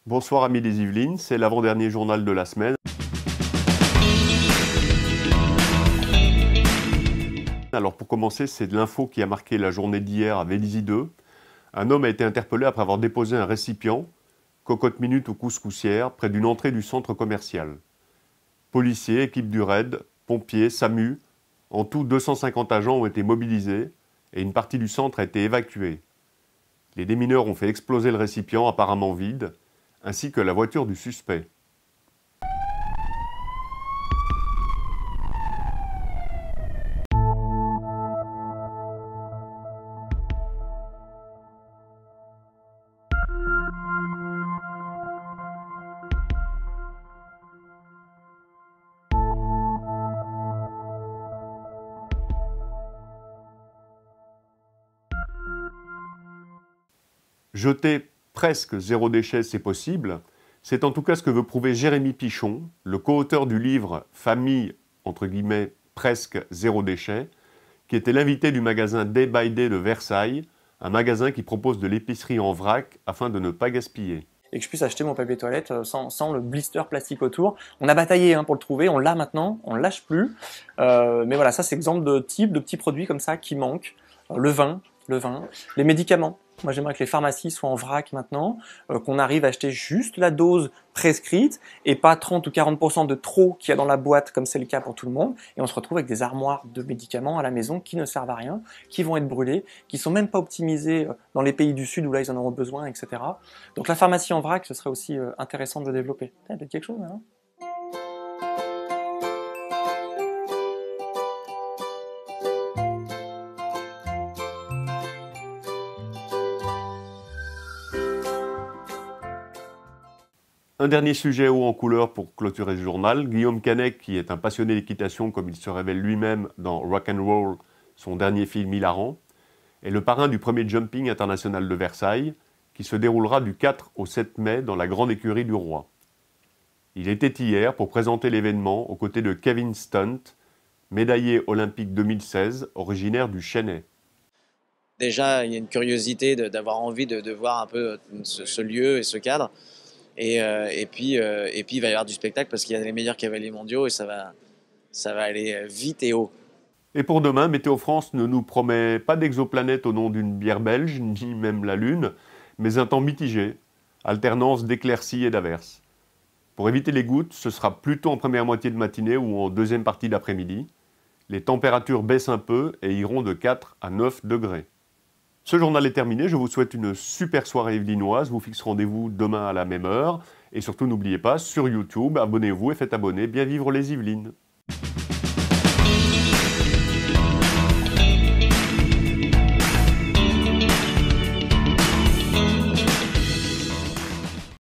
Bonsoir amis des Yvelines, c'est l'avant-dernier journal de la semaine. Alors pour commencer, c'est de l'info qui a marqué la journée d'hier à Vélizy 2. Un homme a été interpellé après avoir déposé un récipient, cocotte minute ou couscoussière, près d'une entrée du centre commercial. Policiers, équipe du RAID, pompiers, SAMU, en tout 250 agents ont été mobilisés et une partie du centre a été évacuée. Les démineurs ont fait exploser le récipient apparemment vide, ainsi que la voiture du suspect. Jeter presque zéro déchet, c'est possible. C'est en tout cas ce que veut prouver Jérémy Pichon, le co-auteur du livre « Famille, entre guillemets, presque zéro déchet », qui était l'invité du magasin Day by Day de Versailles, un magasin qui propose de l'épicerie en vrac afin de ne pas gaspiller. Et que je puisse acheter mon papier toilette sans le blister plastique autour. On a bataillé pour le trouver, on l'a maintenant, on ne lâche plus. Mais voilà, ça c'est exemple de type de petits produits comme ça qui manquent. Le vin, les médicaments. Moi j'aimerais que les pharmacies soient en vrac maintenant, qu'on arrive à acheter juste la dose prescrite et pas 30 ou 40% de trop qu'il y a dans la boîte comme c'est le cas pour tout le monde. Et on se retrouve avec des armoires de médicaments à la maison qui ne servent à rien, qui vont être brûlés, qui sont même pas optimisés dans les pays du Sud où là ils en auront besoin, etc. Donc la pharmacie en vrac, ce serait aussi intéressant de le développer. Peut-être quelque chose, hein. Un dernier sujet haut en couleur pour clôturer ce journal. Guillaume Canet, qui est un passionné d'équitation comme il se révèle lui-même dans Rock'n'Roll, son dernier film hilarant, est le parrain du premier jumping international de Versailles, qui se déroulera du 4 au 7 mai dans la grande écurie du roi. Il était hier pour présenter l'événement aux côtés de Kevin Stunt, médaillé olympique 2016, originaire du Chennai. Déjà, il y a une curiosité d'avoir envie de voir un peu ce lieu et ce cadre. Et puis, il va y avoir du spectacle parce qu'il y a les meilleurs cavaliers mondiaux et ça va aller vite et haut. Et pour demain, Météo France ne nous promet pas d'exoplanète au nom d'une bière belge, ni même la Lune, mais un temps mitigé, alternance d'éclaircies et d'averses. Pour éviter les gouttes, ce sera plutôt en première moitié de matinée ou en deuxième partie d'après-midi. Les températures baissent un peu et iront de 4 à 9 degrés. Ce journal est terminé, je vous souhaite une super soirée yvelinoise, vous fixe rendez-vous demain à la même heure. Et surtout n'oubliez pas, sur YouTube, abonnez-vous et faites abonner Bien Vivre les Yvelines.